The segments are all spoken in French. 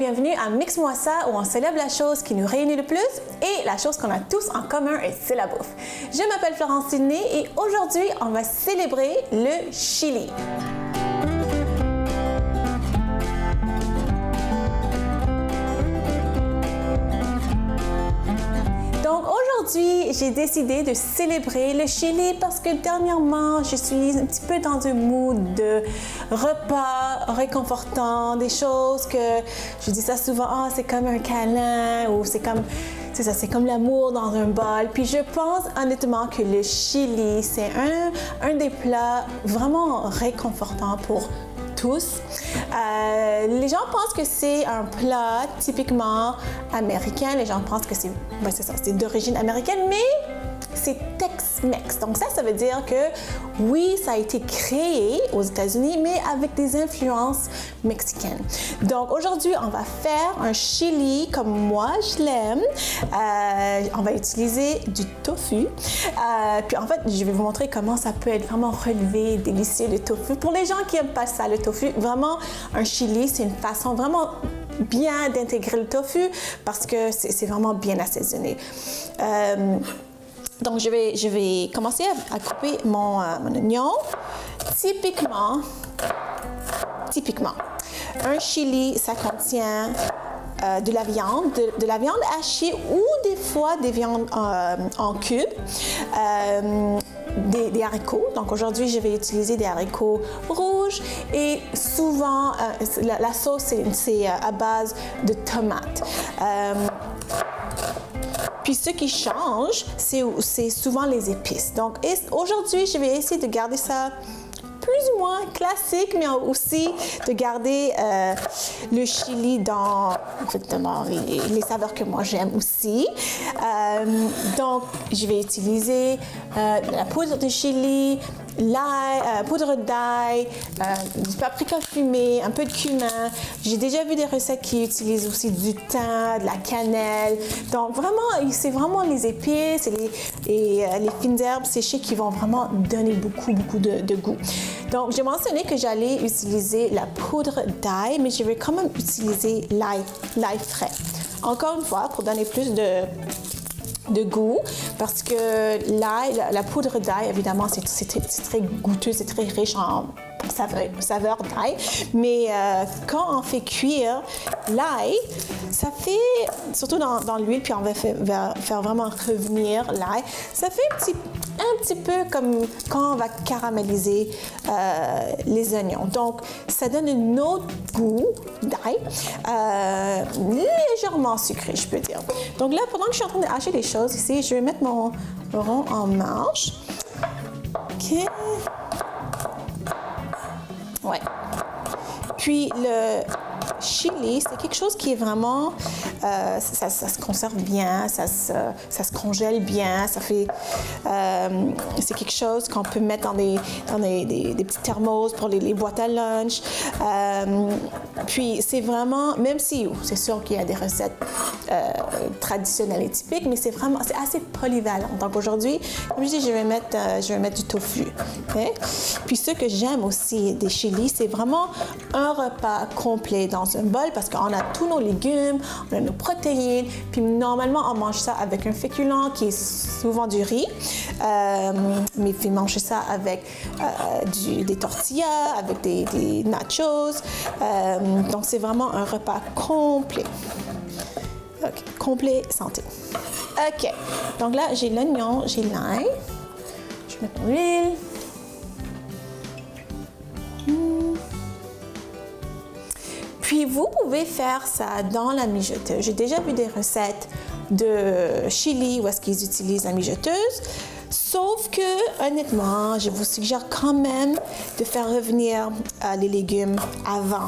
bienvenue à Mix-moi ça où on célèbre la chose qui nous réunit le plus et la chose qu'on a tous en commun et c'est la bouffe. Je m'appelle Florence Sidney et aujourd'hui on va célébrer le chili. Donc aujourd'hui, j'ai décidé de célébrer le chili parce que dernièrement, je suis un petit peu dans un mood de repas réconfortant, des choses que je dis ça souvent, ah, c'est comme un câlin ou c'est comme l'amour dans un bol. Puis je pense honnêtement que le chili, c'est un des plats vraiment réconfortants pour tous. Les gens pensent que c'est un plat typiquement américain. Les gens pensent que c'est d'origine américaine, mais c'est Tex-Mex. Donc ça veut dire que oui, ça a été créé aux États-Unis, mais avec des influences mexicaines. Donc aujourd'hui, on va faire un chili comme moi je l'aime. On va utiliser du tofu. Puis en fait, je vais vous montrer comment ça peut être vraiment relevé, délicieux le tofu. Pour les gens qui n'aiment pas ça, le tofu, vraiment un chili, c'est une façon vraiment bien d'intégrer le tofu parce que c'est vraiment bien assaisonné. Donc, je vais commencer à couper mon oignon. Typiquement, un chili, ça contient de la viande, de la viande hachée ou des fois des viandes en cubes. Des haricots. Donc aujourd'hui, je vais utiliser des haricots rouges et souvent, la sauce, c'est à base de tomates. Puis ce qui change, c'est souvent les épices. Donc aujourd'hui, je vais essayer de garder ça plus ou moins classique, mais aussi de garder le chili dans les saveurs que moi j'aime aussi. Donc, je vais utiliser la poudre de chili, l'ail, poudre d'ail, du paprika fumé, un peu de cumin. J'ai déjà vu des recettes qui utilisent aussi du thym, de la cannelle. Donc, vraiment, c'est vraiment les épices et les fines herbes séchées qui vont vraiment donner beaucoup de goût. Donc, j'ai mentionné que j'allais utiliser la poudre d'ail, mais je vais quand même utiliser l'ail frais. Encore une fois, pour donner plus de goût, parce que l'ail, la poudre d'ail, évidemment, c'est très goûteux, c'est très riche en saveur d'ail. Mais quand on fait cuire l'ail, ça fait, surtout dans l'huile, puis on va faire vraiment revenir l'ail, ça fait un petit peu comme quand on va caraméliser les oignons. Donc, ça donne un autre goût d'ail, légèrement sucré, je peux dire. Donc là, pendant que je suis en train de hacher les choses ici, je vais mettre mon rond en marche. OK. Ouais. Puis le chili, c'est quelque chose qui est vraiment, ça se conserve bien, ça se congèle bien, ça fait, c'est quelque chose qu'on peut mettre dans des petits thermos pour les boîtes à lunch. Puis c'est vraiment, même si c'est sûr qu'il y a des recettes traditionnelles et typiques, mais c'est assez polyvalent. Donc aujourd'hui, comme je dis, je vais mettre du tofu. Okay? Puis ce que j'aime aussi des chilis, c'est vraiment un repas complet dans un bol parce qu'on a tous nos légumes, on a nos protéines, puis normalement on mange ça avec un féculent qui est souvent du riz, mais puis manger ça avec des tortillas, avec des nachos, donc c'est vraiment un repas complet. OK, complet santé. OK, donc là j'ai l'oignon, j'ai l'ail, je vais mettre l'huile. Puis vous pouvez faire ça dans la mijoteuse. J'ai déjà vu des recettes de chili où est-ce qu'ils utilisent la mijoteuse. Sauf que, honnêtement, je vous suggère quand même de faire revenir les légumes avant.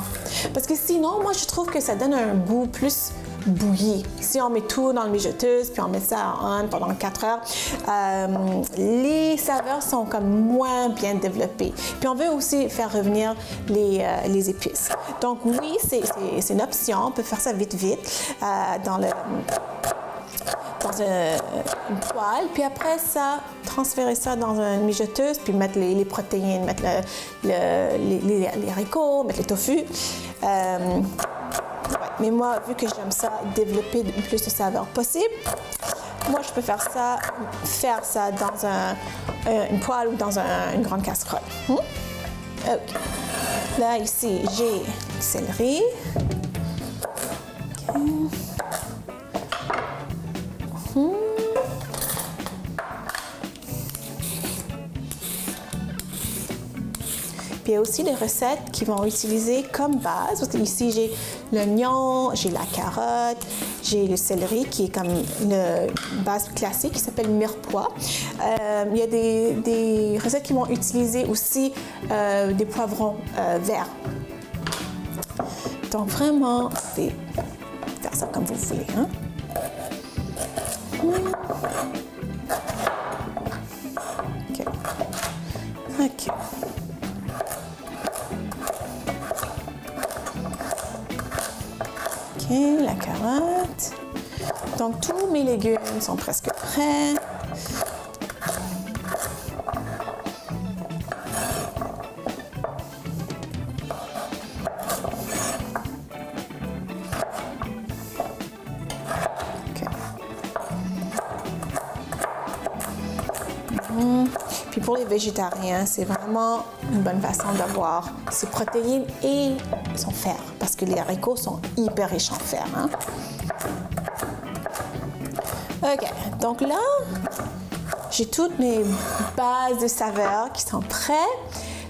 Parce que sinon, moi, je trouve que ça donne un goût plus bouilli. Si on met tout dans la mijoteuse, puis on met ça en on pendant 4 heures, les saveurs sont comme moins bien développées. Puis on veut aussi faire revenir les épices. Donc oui, c'est une option. On peut faire ça vite dans une poêle, puis après ça, transférer ça dans une mijoteuse, puis mettre les protéines, mettre les haricots, mettre le tofu. Ouais. mais moi, vu que j'aime ça, développer le plus de saveurs possible, moi, je peux faire ça dans une poêle ou dans une grande casserole. OK. Là, ici, j'ai du céleri. OK. Puis il y a aussi des recettes qui vont utiliser comme base. Ici, j'ai l'oignon, j'ai la carotte, j'ai le céleri qui est comme une base classique qui s'appelle mirepoix. Il y a des recettes qui vont utiliser aussi des poivrons verts. Donc vraiment, vous pouvez faire ça comme vous voulez. Hein? OK. OK. OK, la carotte. Donc, tous mes légumes sont presque prêts. Puis pour les végétariens, c'est vraiment une bonne façon d'avoir ses protéines et son fer, parce que les haricots sont hyper riches en fer. Hein? OK, donc là, j'ai toutes mes bases de saveurs qui sont prêtes.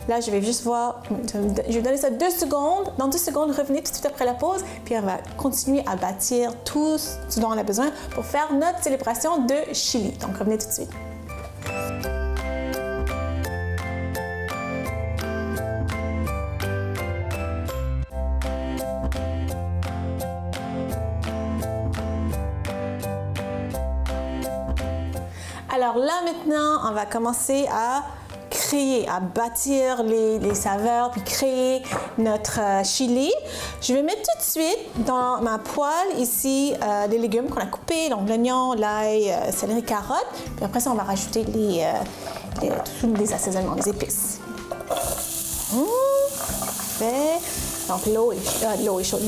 Là, je vais juste voir, je vais donner ça 2 secondes. Dans 2 secondes, revenez tout de suite après la pause, puis on va continuer à bâtir tout ce dont on a besoin pour faire notre célébration de chili. Donc, revenez tout de suite. Alors là, maintenant, on va commencer à bâtir les saveurs, puis créer notre chili. Je vais mettre tout de suite dans ma poêle ici les légumes qu'on a coupés, donc l'oignon, l'ail, céleri, carotte. Puis après ça, on va rajouter tous les assaisonnements, les épices. Parfait. Donc l'eau est chaude.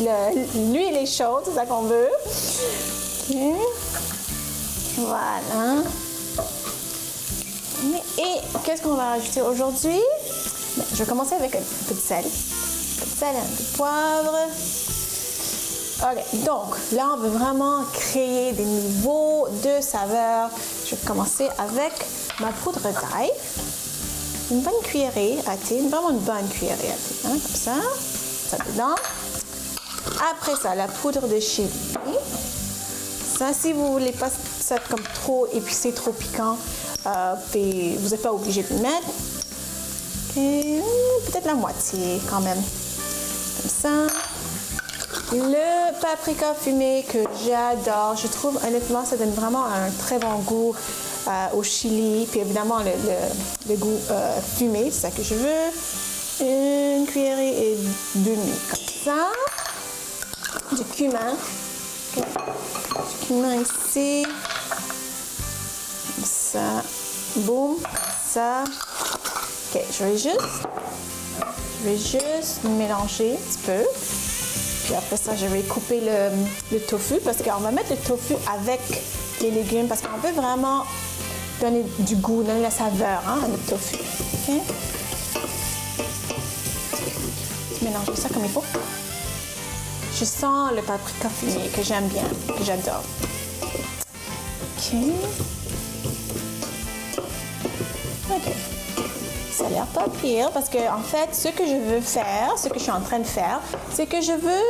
L'huile est chaude, c'est ça qu'on veut. OK. Voilà. Et qu'est-ce qu'on va rajouter aujourd'hui? Je vais commencer avec un peu de sel. Un peu de sel, un peu de poivre. OK, donc là, on veut vraiment créer des niveaux de saveurs. Je vais commencer avec ma poudre d'ail. Une bonne cuillerée à thé, vraiment une bonne cuillerée à thé, hein, comme ça. Ça dedans. Après ça, la poudre de chili. Ça, si vous ne voulez pas ça comme trop épicé, trop piquant, vous n'êtes pas obligé de le mettre. Okay. Peut-être la moitié quand même. Comme ça. Le paprika fumé que j'adore. Je trouve honnêtement, ça donne vraiment un très bon goût au chili. Puis évidemment, le goût fumé, c'est ça que je veux. Une cuillerée et demie. Comme ça. Du cumin. Okay. Du cumin ici. Ça, boum, ça. OK, je vais juste mélanger un petit peu. Puis après ça, je vais couper le tofu parce qu'on va mettre le tofu avec les légumes parce qu'on veut vraiment donner du goût, donner la saveur à notre tofu. OK? Mélanger ça comme il faut. Je sens le paprika fumé que j'aime bien, que j'adore. OK. OK. Ça a l'air pas pire parce que en fait, ce que je veux faire, ce que je suis en train de faire, c'est que je veux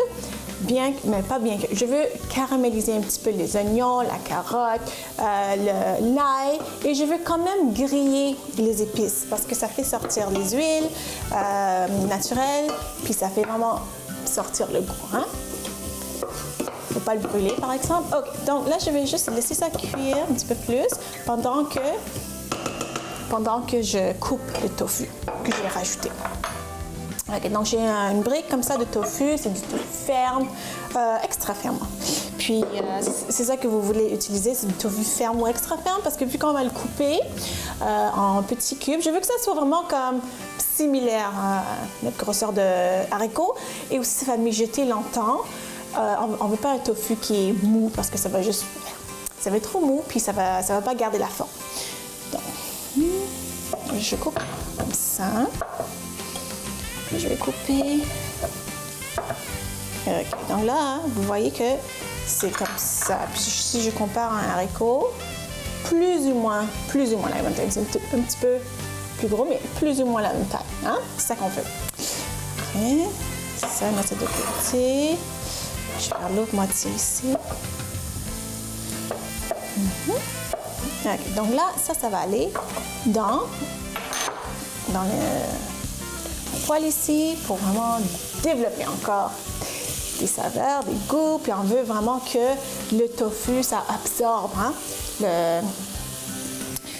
je veux caraméliser un petit peu les oignons, la carotte, l'ail et je veux quand même griller les épices parce que ça fait sortir les huiles naturelles puis ça fait vraiment sortir le goût. Hein? Faut pas le brûler par exemple. OK, donc là je vais juste laisser ça cuire un petit peu plus pendant que je coupe le tofu que je vais rajouter. Okay, donc j'ai une brique comme ça de tofu, c'est du tofu ferme, extra ferme. Puis c'est ça que vous voulez utiliser, c'est du tofu ferme ou extra ferme parce que vu qu'on va le couper en petits cubes, je veux que ça soit vraiment comme similaire à notre grosseur de haricots et aussi ça va mijoter longtemps. on veut pas un tofu qui est mou parce que ça va être trop mou puis ça va pas garder la forme. Donc, je coupe comme ça. Puis je vais couper. Okay. Donc là, vous voyez que c'est comme ça. Puis si je compare un haricot, plus ou moins la même taille. C'est un petit peu plus gros, mais plus ou moins la même taille. Hein? C'est ça qu'on fait. OK. Ça, on met ça de côté. Je vais faire l'autre moitié ici. Okay. Donc là, ça va aller dans le poêle ici pour vraiment développer encore des saveurs, des goûts, puis on veut vraiment que le tofu, ça absorbe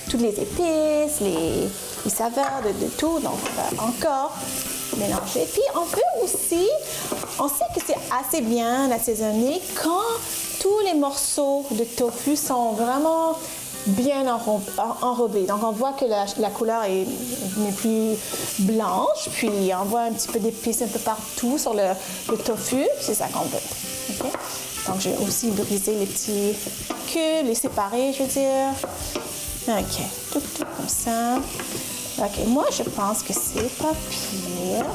toutes les épices, les saveurs de tout. Donc, on va encore mélanger. Puis, on peut aussi, on sait que c'est assez bien assaisonné quand tous les morceaux de tofu sont vraiment bien enrobés. Donc, on voit que la couleur n'est plus blanche. Puis, on voit un petit peu d'épices un peu partout sur le tofu. C'est ça qu'on veut. Okay? Donc, j'ai aussi brisé les petits cubes, les séparer, je veux dire. OK. Tout comme ça. OK. Moi, je pense que c'est pas pire.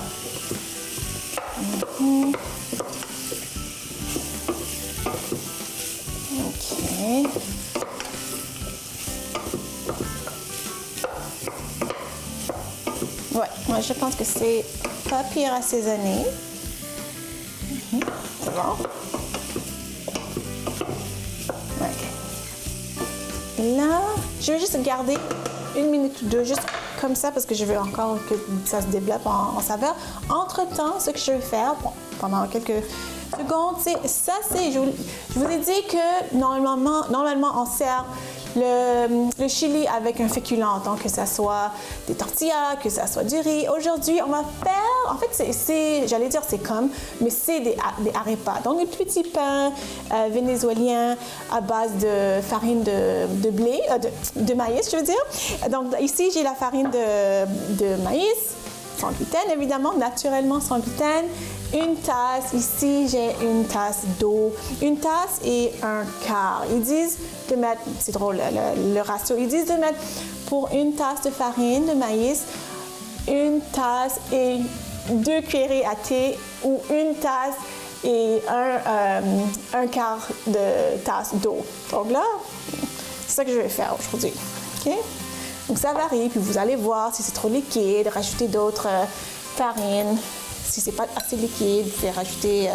OK. Ouais, moi je pense que c'est pas pire assaisonné. C'est bon. Okay. Là, je vais juste garder 1 minute ou 2, juste comme ça, parce que je veux encore que ça se développe en saveur. Entre-temps, ce que je vais faire, pendant quelques secondes, je vous ai dit que normalement on sert le chili avec un féculent, donc que ça soit des tortillas, que ça soit du riz. Aujourd'hui, on va faire, en fait, j'allais dire c'est comme, mais c'est des arepas. Donc, des petits pains vénézuéliens à base de farine de blé, de maïs, je veux dire. Donc, ici, j'ai la farine de maïs, sans gluten, évidemment, naturellement sans gluten. Une tasse, ici j'ai une tasse d'eau, une tasse et un quart. Ils disent de mettre, c'est drôle le ratio, ils disent de mettre pour une tasse de farine de maïs, une tasse et 2 cuillerées à thé ou une tasse et un quart de tasse d'eau. Donc là, c'est ça que je vais faire aujourd'hui. Okay? Donc ça varie, puis vous allez voir si c'est trop liquide, rajouter d'autres farines. Si c'est pas assez liquide, vous pouvez rajouter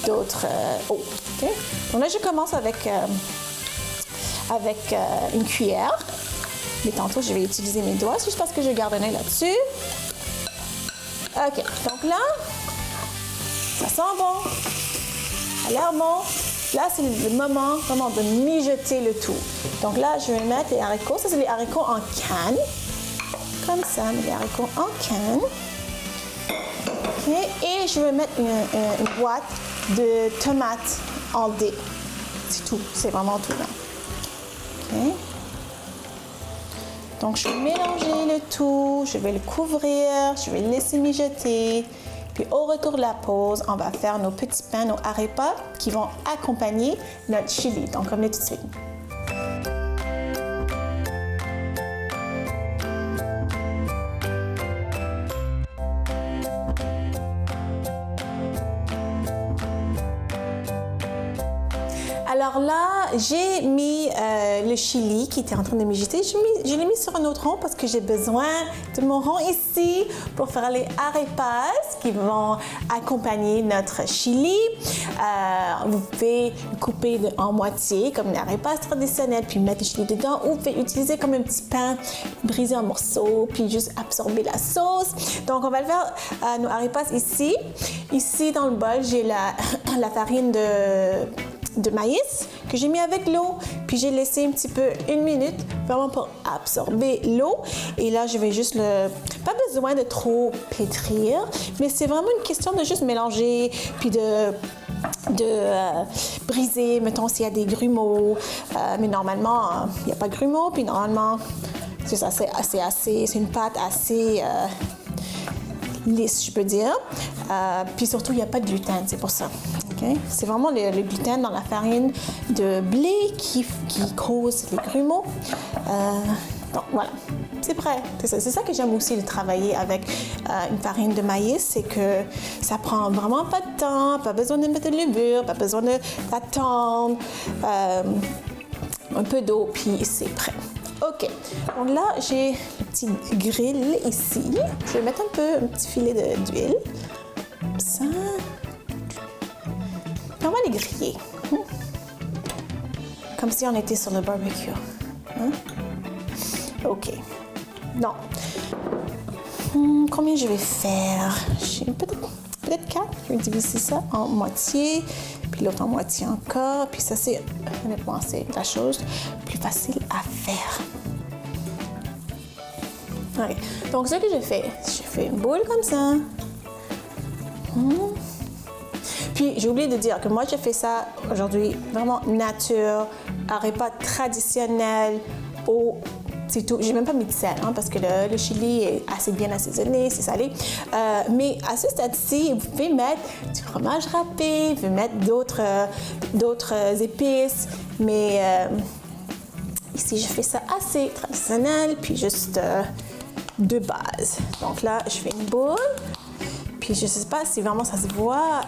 d'autres eau. Okay? Donc là, je commence avec une cuillère. Mais tantôt, je vais utiliser mes doigts juste parce que je garde un œil là-dessus. OK. Donc là, ça sent bon. Ça a l'air bon. Là, c'est le moment vraiment de mijoter le tout. Donc là, je vais mettre les haricots. Ça, c'est les haricots en canne. Comme ça, les haricots en canne. Okay. Et je vais mettre une boîte de tomates en dés. C'est tout. C'est vraiment tout là. Okay. Donc, je vais mélanger le tout. Je vais le couvrir. Je vais le laisser mijoter. Puis, au retour de la pause, on va faire nos petits pains, nos arepas qui vont accompagner notre chili. Donc, revenez tout de suite. Alors là, j'ai mis le chili qui était en train de mijoter. Je l'ai mis sur un autre rond parce que j'ai besoin de mon rond ici pour faire les arepas qui vont accompagner notre chili. Vous pouvez couper en moitié comme une arepas traditionnelle puis mettre le chili dedans ou vous pouvez utiliser comme un petit pain brisé en morceaux puis juste absorber la sauce. Donc, on va le faire nos arepas ici. Ici, dans le bol, j'ai la farine de maïs que j'ai mis avec l'eau, puis j'ai laissé un petit peu 1 minute vraiment pour absorber l'eau. Et là, je vais juste pas besoin de trop pétrir, mais c'est vraiment une question de juste mélanger, puis de briser, mettons s'il y a des grumeaux, mais normalement, il n'y a pas de grumeaux, puis normalement, c'est ça, c'est une pâte assez lisse, je peux dire. Puis surtout, il n'y a pas de gluten, c'est pour ça. Okay? C'est vraiment le gluten dans la farine de blé qui cause les grumeaux. Donc voilà, c'est prêt. C'est ça que j'aime aussi de travailler avec une farine de maïs, c'est que ça prend vraiment pas de temps, pas besoin de mettre de levure, pas besoin d'attendre, un peu d'eau, puis c'est prêt. OK, donc là, j'ai le petit grill ici. Je vais mettre un petit filet d'huile, comme ça. On va les griller, comme si on était sur le barbecue. Hein? OK. Donc, combien je vais faire? J'ai peut-être 4. Je vais diviser ça en moitié, puis l'autre en moitié encore. Puis ça, honnêtement, c'est la chose plus facile à faire. OK. Donc, ce que je fais une boule comme ça. Puis, j'ai oublié de dire que moi, je fais ça aujourd'hui vraiment nature, un repas traditionnel c'est tout. J'ai même pas mis de sel, parce que le chili est assez bien assaisonné, c'est salé. Mais à ce stade-ci, vous pouvez mettre du fromage râpé, vous pouvez mettre d'autres épices, mais ici, je fais ça assez traditionnel, puis juste de base. Donc là, je fais une boule, puis je sais pas si vraiment ça se voit,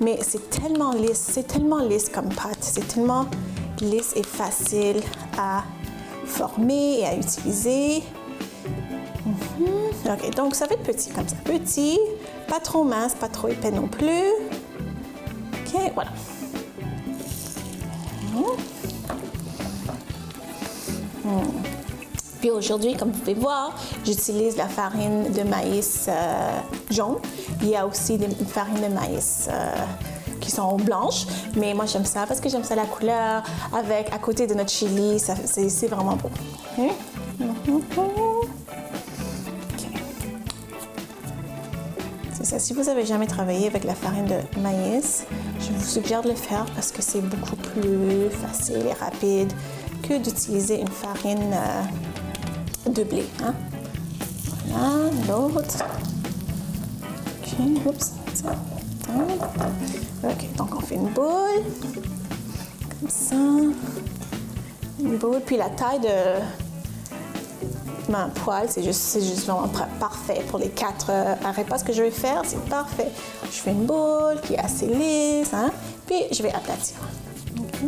mais c'est tellement lisse comme pâte, c'est tellement lisse et facile à former et à utiliser. OK, donc ça va être petit comme ça. Petit, pas trop mince, pas trop épais non plus. OK, voilà. Puis aujourd'hui, comme vous pouvez voir, j'utilise la farine de maïs jaune. Il y a aussi des farines de maïs qui sont blanches, mais moi j'aime ça parce que j'aime ça la couleur à côté de notre chili, c'est vraiment beau. Okay. C'est ça, si vous n'avez jamais travaillé avec la farine de maïs, je vous suggère de le faire parce que c'est beaucoup plus facile et rapide que d'utiliser une farine de blé. Hein? Voilà, l'autre. OK, oups, ça. OK, donc on fait une boule, comme ça, une boule, puis la taille de ma poêle, c'est juste vraiment parfait pour les 4 repas que je vais faire, c'est parfait. Je fais une boule qui est assez lisse, puis je vais aplatir. OK.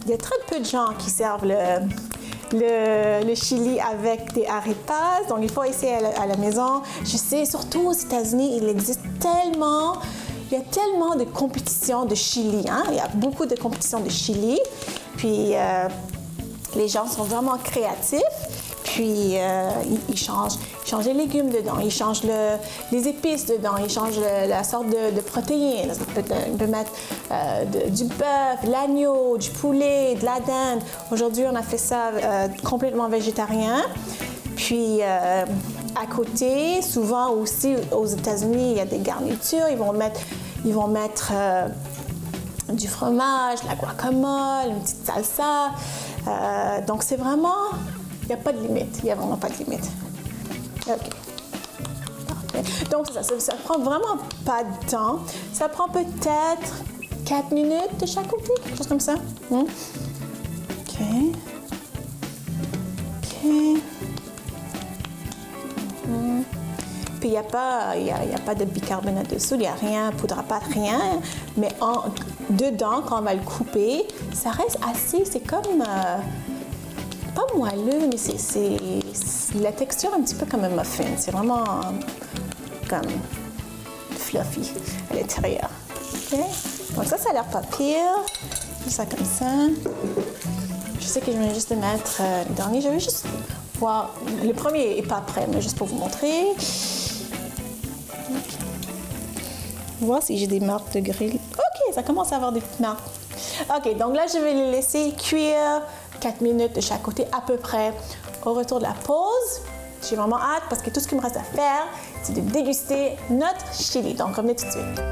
Il y a très peu de gens qui servent le chili avec des arepas, donc il faut essayer à la maison. Je sais, surtout aux États-Unis, il y a tellement de compétitions de chili, Il y a beaucoup de compétitions de chili, puis les gens sont vraiment créatifs, puis ils changent les légumes dedans, ils changent les épices dedans, ils changent la sorte de protéines. Ils peuvent mettre du bœuf, de l'agneau, du poulet, de la dinde. Aujourd'hui, on a fait ça complètement végétarien. Puis à côté, souvent aussi aux États-Unis, il y a des garnitures. Ils vont mettre du fromage, de la guacamole, une petite salsa. Donc c'est vraiment, il n'y a pas de limite. Il n'y a vraiment pas de limite. OK. Parfait. Donc ça prend vraiment pas de temps. Ça prend peut-être 4 minutes de chaque côté, quelque chose comme ça. OK. Puis il n'y a pas de bicarbonate dessous, il n'y a rien, poudre à pâte, rien. Mais dedans, quand on va le couper, ça reste assez, c'est comme, pas moelleux, mais c'est la texture un petit peu comme un muffin. C'est vraiment comme fluffy à l'intérieur. OK? Donc ça a l'air pas pire. Tout ça comme ça. Je sais que je vais juste mettre le dernier. Je vais juste voir. Le premier n'est pas prêt, mais juste pour vous montrer. Voir si j'ai des marques de grill. OK, ça commence à avoir des petites marques. OK, donc là, je vais les laisser cuire 4 minutes de chaque côté à peu près. Au retour de la pause, j'ai vraiment hâte parce que tout ce qu'il me reste à faire, c'est de déguster notre chili. Donc, revenez tout de suite.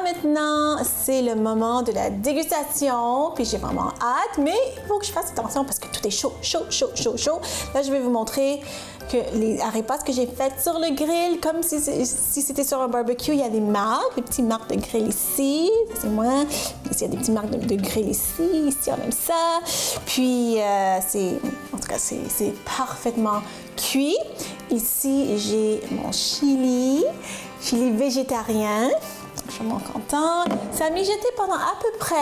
maintenant, c'est le moment de la dégustation. Puis j'ai vraiment hâte, mais il faut que je fasse attention parce que tout est chaud, chaud, chaud, chaud, chaud. Là, je vais vous montrer que les arepas que j'ai faites sur le grill, comme si c'était sur un barbecue, il y a des marques, des petites marques de grill ici. Ça, c'est moi. Ici, il y a des petites marques de grill ici. Ici, on aime ça. Puis, en tout cas, c'est parfaitement cuit. Ici, j'ai mon chili végétarien. Je suis vraiment contente. Ça a mijoté pendant à peu près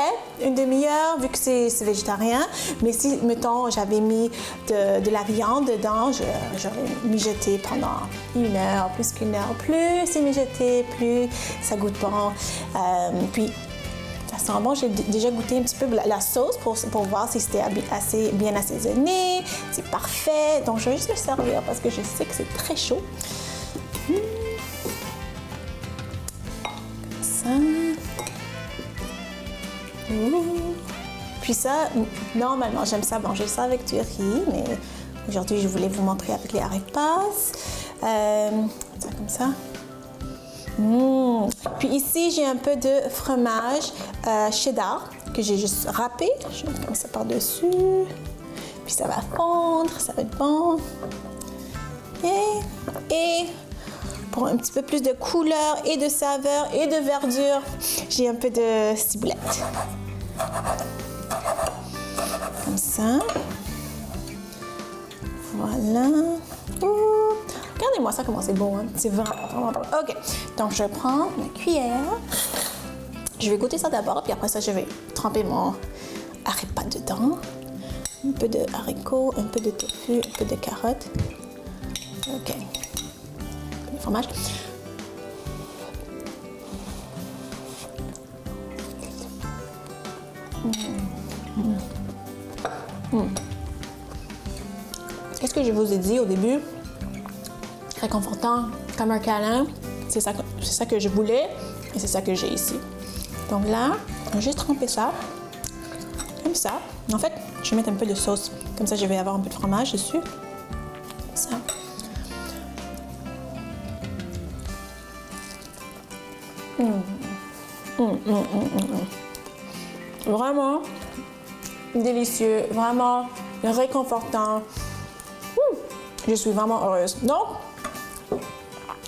une demi-heure vu que c'est végétarien. Mais si, mettons, j'avais mis de la viande dedans, j'aurais mijoté pendant 1 heure, plus qu'1 heure. Plus c'est mijoté, plus ça goûte bon. Puis, ça sent bon. J'ai déjà goûté un petit peu la sauce pour voir si c'était assez bien assaisonné. C'est parfait. Donc, je vais juste le servir parce que je sais que c'est très chaud. Puis ça, normalement, j'aime ça manger ça avec du riz, mais aujourd'hui, je voulais vous montrer avec les arepas. Ça comme ça. Puis ici, j'ai un peu de fromage cheddar que j'ai juste râpé. Je mets comme ça par-dessus. Puis ça va fondre, ça va être bon. Et pour un petit peu plus de couleur et de saveur et de verdure, j'ai un peu de ciboulette. Comme ça. Voilà. Ouh. Regardez-moi ça, comment c'est bon. Hein? C'est vraiment bon. OK. Donc, je prends ma cuillère. Je vais goûter ça d'abord, puis après ça, je vais tremper mon arepa dedans. Un peu de haricots, un peu de tofu, un peu de carottes. OK. Fromage. Qu'est-ce que je vous ai dit au début? Réconfortant, comme un câlin. C'est ça que je voulais et c'est ça que j'ai ici. Donc là, je vais juste tremper ça. Comme ça. En fait, je vais mettre un peu de sauce. Comme ça, je vais avoir un peu de fromage dessus. Comme ça. Vraiment délicieux, vraiment réconfortant. Je suis vraiment heureuse. Donc,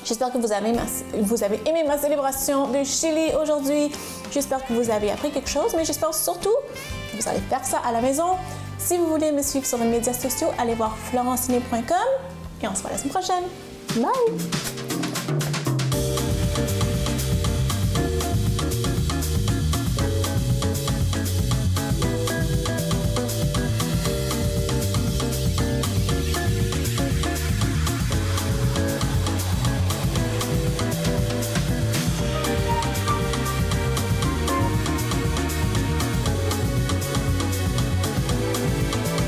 j'espère que vous avez aimé ma célébration de chili aujourd'hui. J'espère que vous avez appris quelque chose, mais j'espère surtout que vous allez faire ça à la maison. Si vous voulez me suivre sur les médias sociaux, allez voir florencine.com et on se voit la semaine prochaine. Bye!